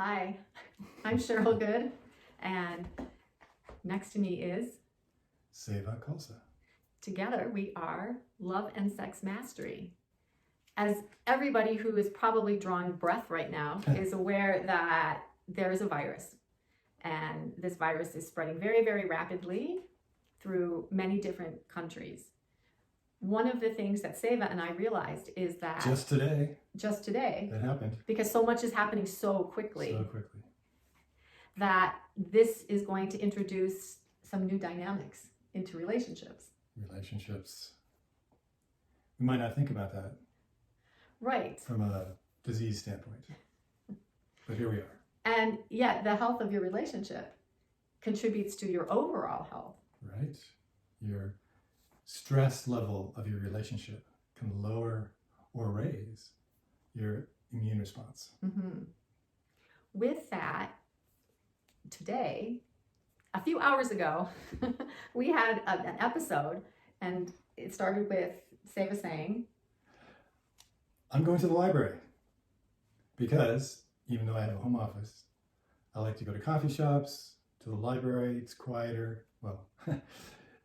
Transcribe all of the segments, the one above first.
Hi, I'm Cheryl Good, and next to me is Seva. Together we are Love and Sex Mastery. As everybody who is probably drawing breath right now is aware that there is a virus, and this virus is spreading very, very rapidly through many different countries. One of the things that Seva and I realized is that Just today, it happened. Because so much is happening so quickly, that this is going to introduce some new dynamics into relationships. We might not think about that. Right. From a disease standpoint. But here we are. And yet the health of your relationship contributes to your overall health. Right. Your stress level of your relationship can lower or raise your immune response. Mm-hmm. With that, today, a few hours ago, we had an episode, and it started with Seva saying, I'm going to the library because even though I have a home office, I like to go to coffee shops, to the library. It's quieter. Well, at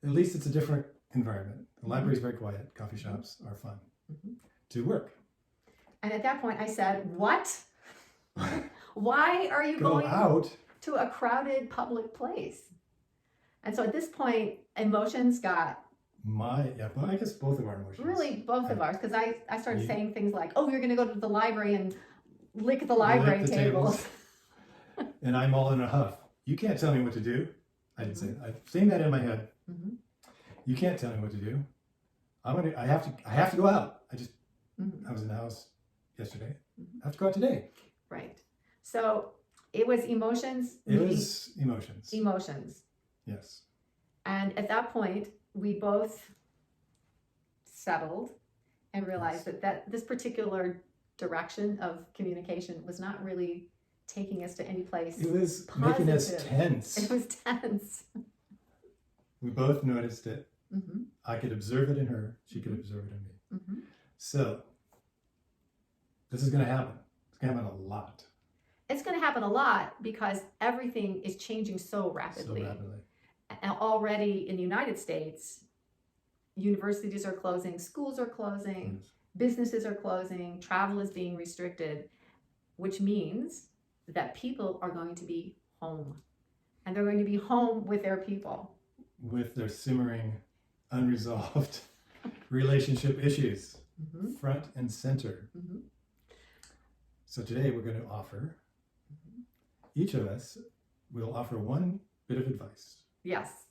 least it's a different environment. The library is very quiet. Coffee shops are fun to work. And at that point I said, what? Why are you going out to a crowded public place? And so at this point, emotions got... But I guess both of our emotions. Really, both of ours, because I started saying things like, oh, you're going to go to the library and lick the library tables. And I'm all in a huff. You can't tell me what to do. I didn't say that. I'm saying that in my head. You can't tell me what to do. I have to go out. I was in the house yesterday. I have to go out today. Right. So it was emotions. Emotions. Yes. And at that point, we both settled and realized that this particular direction of communication was not really taking us to any place. It was positive. Making us tense. It was tense. We both noticed it. I could observe it in her. She could observe it in me. So this is going to happen. It's going to happen a lot. It's going to happen a lot because everything is changing so rapidly. And already in the United States, universities are closing, schools are closing, businesses are closing, travel is being restricted, which means that people are going to be home. And they're going to be home with their people. With their simmering, unresolved relationship issues, front and center. So today we're going to offer, each of us will offer one bit of advice. Yes.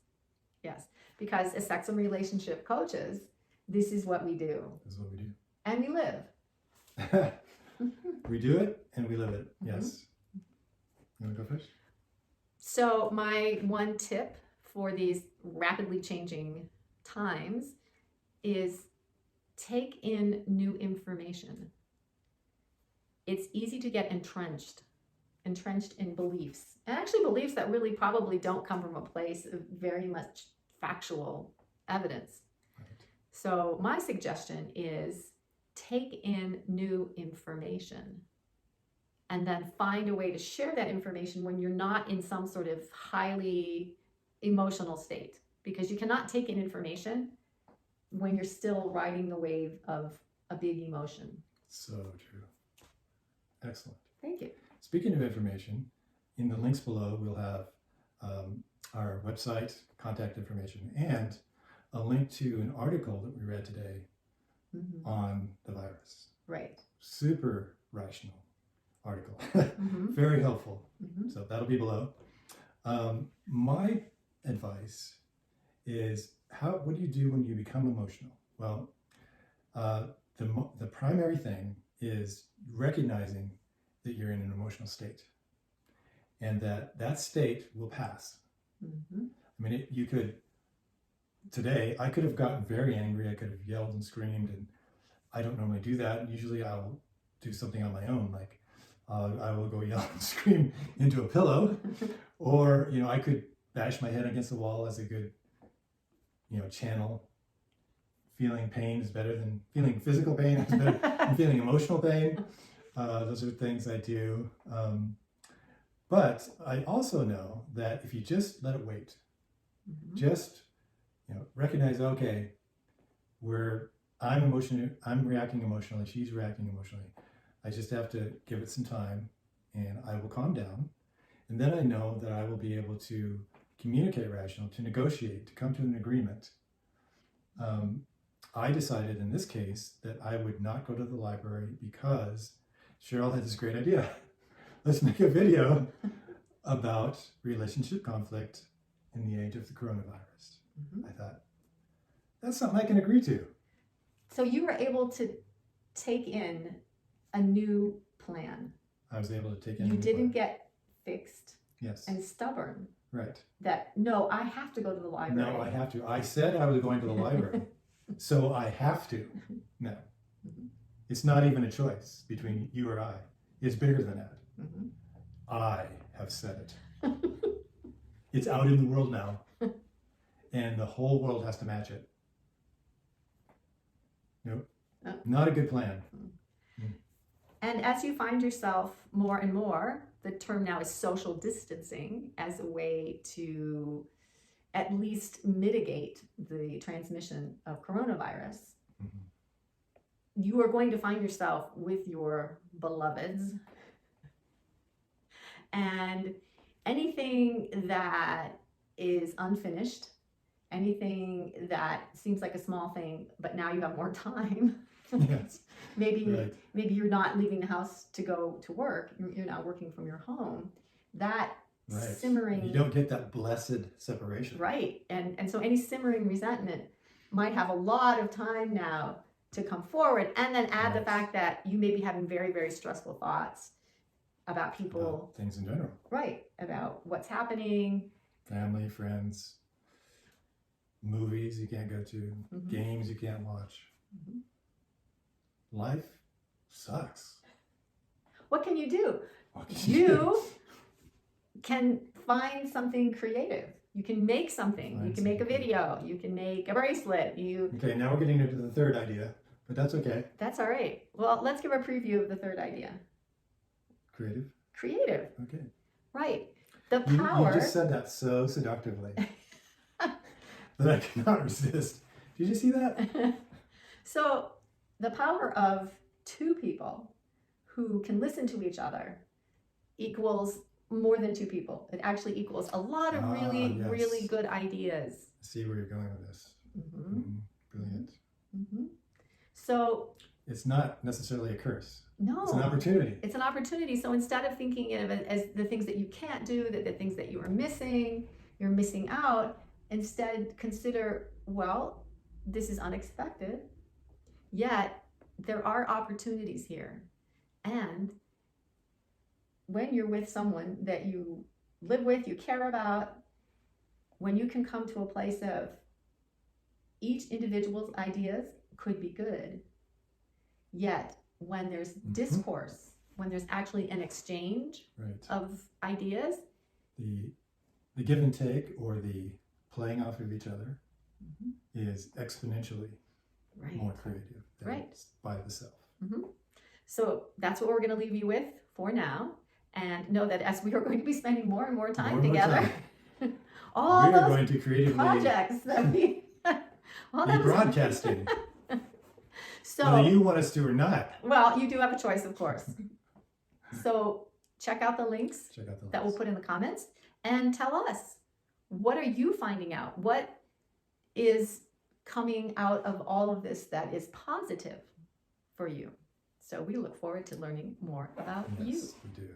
Because as sex and relationship coaches, this is what we do. This is what we do. And we live. We do it and we live it. Yes. You want to go first? So my one tip for these rapidly changing times is take in new information. It's easy to get entrenched in beliefs, and actually beliefs that really probably don't come from a place of very much factual evidence. So my suggestion is take in new information and then find a way to share that information when you're not in some sort of highly emotional state, because you cannot take in information when you're still riding the wave of a big emotion. So true. Excellent. Thank you. Speaking of information, in the links below, we'll have our website, contact information, and a link to an article that we read today on the virus. Right. Super rational article. Very helpful. So that'll be below. My advice is, what do you do when you become emotional? Well, the primary thing is recognizing that you're in an emotional state and that state will pass. I mean, today I could have gotten very angry. I could have yelled and screamed, and I don't normally do that. Usually I'll do something on my own, like I will go yell and scream into a pillow, or I could bash my head against the wall as a good channel. Feeling pain is better than feeling physical pain. Is better than feeling emotional pain. Those are things I do. But I also know that if you just let it wait, just recognize, okay, I'm reacting emotionally, she's reacting emotionally. I just have to give it some time, and I will calm down. And then I know that I will be able to communicate rational, to negotiate, to come to an agreement. I decided in this case that I would not go to the library because Cheryl had this great idea. Let's make a video about relationship conflict in the age of the coronavirus. I thought, that's something I can agree to. So you were able to take in a new plan. I was able to take in. You didn't get fixed. Yes. And stubborn. Right. That, no, I have to go to the library. No, I have to. I said I was going to the library, so I have to. No. It's not even a choice between you or I. It's bigger than that. I have said it. It's out in the world now, and the whole world has to match it. Nope. Not a good plan. And as you find yourself more and more, the term now is social distancing as a way to at least mitigate the transmission of coronavirus. You are going to find yourself with your beloveds, and anything that is unfinished, anything that seems like a small thing, but now you have more time. Yes. Maybe you're not leaving the house to go to work. You're now working from your home. That simmering. You don't get that blessed separation. Right. And so any simmering resentment might have a lot of time now to come forward, and then add the fact that you may be having very, very stressful thoughts about people. About things in general. Right. About what's happening. Family, friends, movies you can't go to, games you can't watch. Life sucks. What can you do? You can find something creative. You can make something. You can make a video. You can make a bracelet. Okay, now we're getting into the third idea, but that's okay. That's all right. Well, let's give a preview of the third idea. Creative? Creative. Okay. Right. The power. You just said that so seductively that I cannot resist. Did you see that? So the power of two people who can listen to each other equals more than two people. It actually equals a lot of really good ideas. I see where you're going with this. Brilliant. So it's not necessarily a curse. No. It's an opportunity. It's an opportunity. So instead of thinking of it as the things that you can't do, the things that you are missing, you're missing out, instead consider, well, this is unexpected, yet there are opportunities here. And when you're with someone that you live with, you care about, when you can come to a place of each individual's ideas could be good, yet when there's discourse, when there's actually an exchange of ideas, the give and take, or the playing off of each other, is exponentially more creative than by the self. So that's what we're going to leave you with for now, and know that as we are going to be spending more and more time together, all we are those going to creatively projects that we be broadcasting. So, whether you want us to or not. Well, you do have a choice, of course. So check out the links that we'll put in the comments, and tell us, what are you finding out? What is coming out of all of this that is positive for you? So we look forward to learning more about you. Yes, we do.